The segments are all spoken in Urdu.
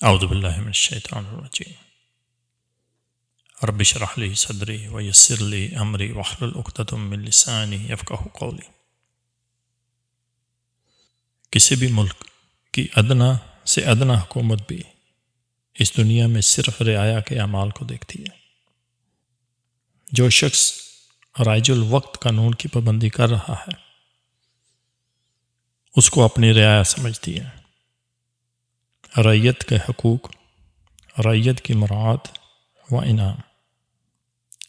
اعوذ باللہ من الشیطان الرجیم رب اشرح لی صدری ویسر لی امری واحلل عقدۃ من لسانی یفقہوا قولی۔ کسی بھی ملک کی ادنا سے ادنا حکومت بھی اس دنیا میں صرف رعایا کے اعمال کو دیکھتی ہے۔ جو شخص رائج الوقت قانون کی پابندی کر رہا ہے اس کو اپنی رعایا سمجھتی ہے۔ رعیت کے حقوق، رعیت کی مراعات و انعام،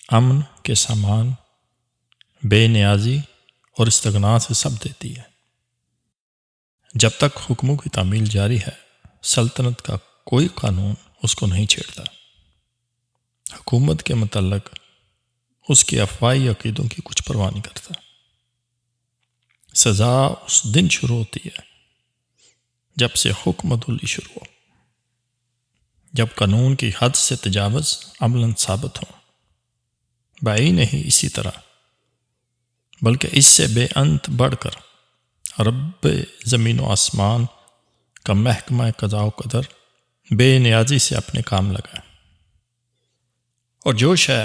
امن کے سامان، بے نیازی اور استغنا سے سب دیتی ہے۔ جب تک حکموں کی تعمیل جاری ہے سلطنت کا کوئی قانون اس کو نہیں چھیڑتا۔ حکومت کے متعلق اس کے افواہی عقیدوں کی کچھ پرواہ نہیں کرتا۔ سزا اس دن شروع ہوتی ہے جب سے حکم عدولی شروع ہو، جب قانون کی حد سے تجاوز عملاً ثابت ہو۔ بائی نہیں اسی طرح بلکہ اس سے بے انت بڑھ کر رب زمین و آسمان کا محکمہ قضاء و قدر بے نیازی سے اپنے کام لگا، اور جو شے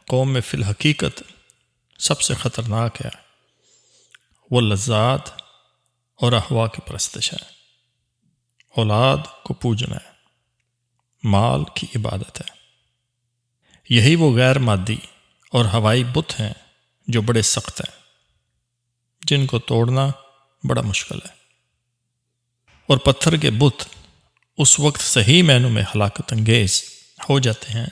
قوم میں فی الحقیقت سب سے خطرناک ہے وہ لذات اور احوا کی پرستش ہے، اولاد کو پوجنا ہے، مال کی عبادت ہے۔ یہی وہ غیر مادی اور ہوائی بت ہیں جو بڑے سخت ہیں، جن کو توڑنا بڑا مشکل ہے، اور پتھر کے بت اس وقت صحیح معنوں میں ہلاکت انگیز ہو جاتے ہیں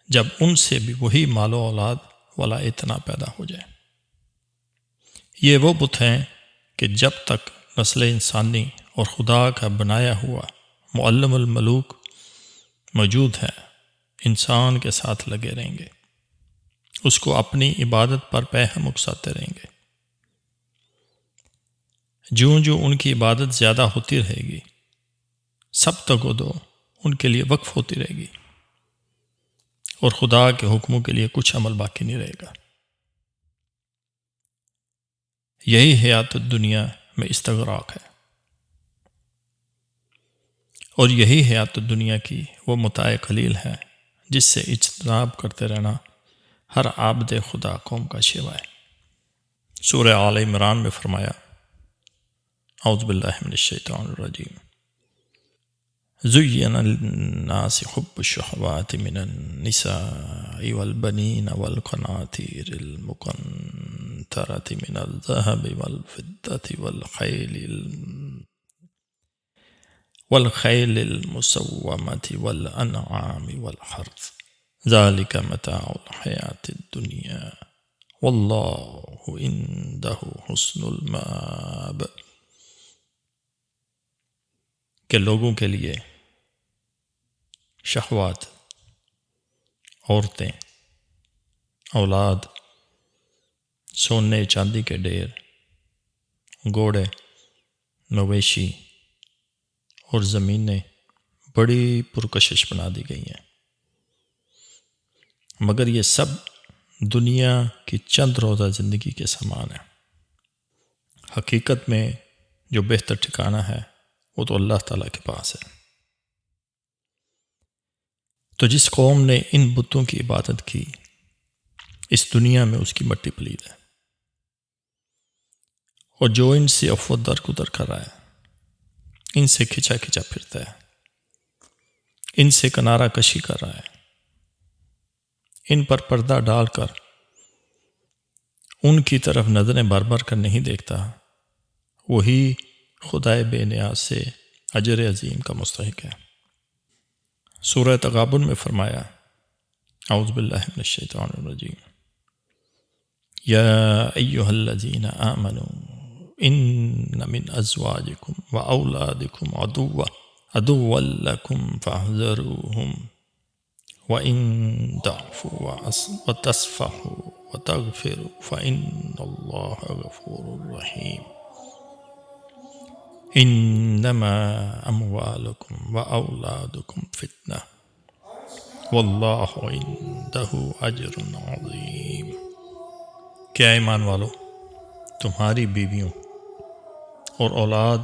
جب ان سے بھی وہی مال و اولاد والا اعتنا پیدا ہو جائے۔ یہ وہ بت ہیں کہ جب تک نسل انسانی اور خدا کا بنایا ہوا معلم الملوک موجود ہے انسان کے ساتھ لگے رہیں گے، اس کو اپنی عبادت پر پہم اکساتے رہیں گے۔ جوں ان کی عبادت زیادہ ہوتی رہے گی سب تک و دو ان کے لیے وقف ہوتی رہے گی، اور خدا کے حکموں کے لیے کچھ عمل باقی نہیں رہے گا۔ یہی حیات الدنیا میں استغراق ہے، اور یہی حیات الدنیا کی وہ متاع قلیل ہے جس سے اجتناب کرتے رہنا ہر عابد خدا قوم کا شیوا ہے۔ سورہ آل عمران میں فرمایا، اعوذ باللہ من الشیطان الرجیم، زین للناس حب الشہوات من النساء والبنین والقناطیر المقنطرة من الذهب والفضة والخیل المسومة والانعام والحرث ذلك متاع الحیاة الدنیا واللہ عنده حسن المآب۔ کہ لوگوں کے لیے شہوات، عورتیں، اولاد، سونے چاندی کے ڈھیر، گھوڑے، مویشی اور زمینیں بڑی پرکشش بنا دی گئی ہیں، مگر یہ سب دنیا کی چند روزہ زندگی کے سامان ہے۔ حقیقت میں جو بہتر ٹھکانہ ہے وہ تو اللہ تعالیٰ کے پاس ہے۔ تو جس قوم نے ان بتوں کی عبادت کی اس دنیا میں اس کی مٹی پلید ہے، اور جو ان سے عفوت درگزر کر رہا ہے، ان سے کھچا کھچا پھرتا ہے، ان سے کنارہ کشی کر رہا ہے، ان پر پردہ ڈال کر ان کی طرف نظریں بھر بھر کر نہیں دیکھتا، وہی خدائے بے نیاز سے اجر عظیم کا مستحق ہے۔ سورہ تغابن میں فرمایا، اعوذ باللہ من الشیطان الرجیم، یا ایہا الذین آمنوا ان من ازواجکم و اولادکم عدوا لکم فاحذروہم وَإِن تَعْفُوا وَتَصْفَحُوا وَتَغْفِرُوا فَإِنَّ اللَّهَ غَفُورٌ رَحِيمٌ۔ إِنَّمَا أَمْوَالُكُمْ وَأَوْلَادُكُمْ فِتْنَةٌ وَاللَّهُ عِندَهُ أَجْرٌ عَظِيمٌ۔ کیا ایمان والو، تمہاری بیویوں اور اولاد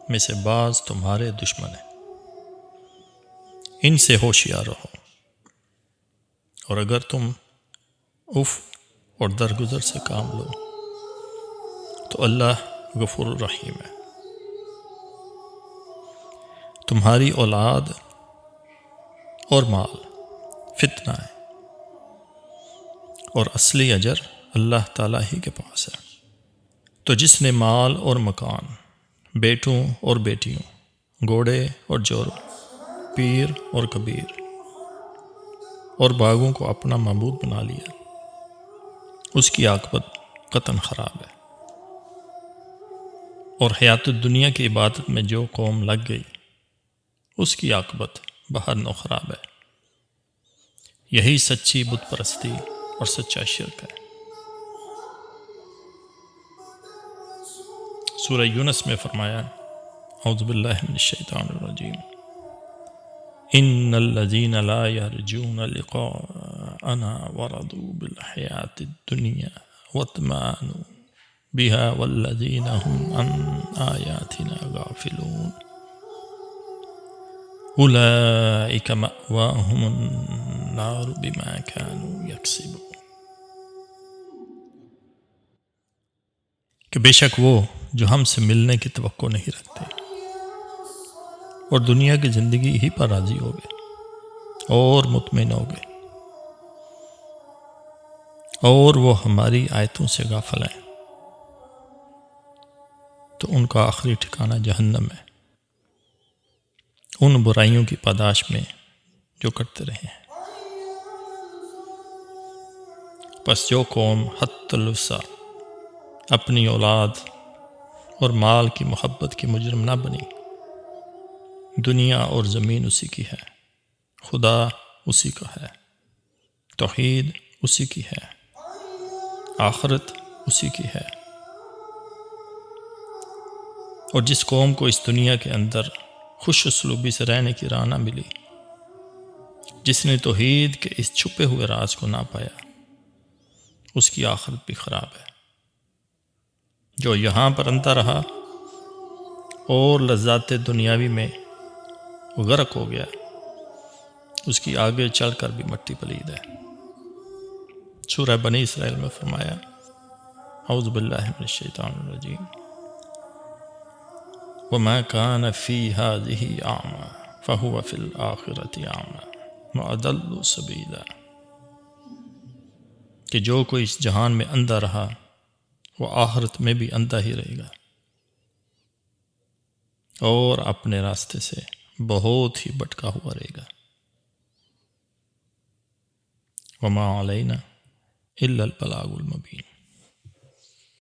میں سے بعض تمہارے دشمن ہیں، ان سے ہوشیار رہو، اور اگر تم اف اور درگزر سے کام لو تو اللہ غفور الرحیم ہے۔ تمہاری اولاد اور مال فتنہ ہے، اور اصلی اجر اللہ تعالیٰ ہی کے پاس ہے۔ تو جس نے مال اور مکان، بیٹوں اور بیٹیوں، گھوڑے اور جوروں، پیر اور کبیر اور باغوں کو اپنا معبود بنا لیا، اس کی عاقبت قطعاً خراب ہے۔ اور حیات الدنیا کی عبادت میں جو قوم لگ گئی، اس کی عاقبت بہر نو خراب ہے۔ یہی سچی بت پرستی اور سچا شرک ہے۔ سورہ یونس میں فرمایا، اعوذ باللہ من الشیطان الرجیم، ان الذین لا یرجون لقاءنا ورضوا بالحیاة الدنیا واطمأنوا بها والذین هم عن آیاتنا غافلون اولئک مأواهم النار بما كانوا یکسبون۔ کہ بے شک وہ جو ہم سے ملنے کی توقع نہیں رکھتے اور دنیا کی زندگی ہی پر راضی ہو گئے اور مطمئن ہو گئے، اور وہ ہماری آیتوں سے غافل ہیں، تو ان کا آخری ٹھکانہ جہنم ہے، ان برائیوں کی پاداش میں جو کرتے رہے ہیں۔ پس جو قوم حت الوسع اپنی اولاد اور مال کی محبت کی مجرم نہ بنی، دنیا اور زمین اسی کی ہے، خدا اسی کا ہے، توحید اسی کی ہے، آخرت اسی کی ہے۔ اور جس قوم کو اس دنیا کے اندر خوش اسلوبی سے رہنے کی راہ نہ ملی، جس نے توحید کے اس چھپے ہوئے راز کو نہ پایا، اس کی آخرت بھی خراب ہے۔ جو یہاں پر اندھا رہا اور لذات دنیاوی میں غرق ہو گیا، اس کی آگے چل کر بھی مٹی پلید ہے۔ سورہ بنی اسرائیل میں فرمایا، اعوذ باللہ من الشیطان الرجیم، وَمَا كَانَ فِي هَٰذِهِ أَعْمَىٰ فَهُوَ فِي الْآخِرَةِ أَعْمَىٰ وَأَضَلُّ سَبِيلًا۔ کہ جو کوئی اس جہان میں اندھا رہا، وہ آخرت میں بھی اندھا ہی رہے گا، اور اپنے راستے سے بہت ہی بھٹکا ہوا رہے گا۔ وَمَا عَلَيْنَا إِلَّا الْبَلَاغُ الْمُبِينُ۔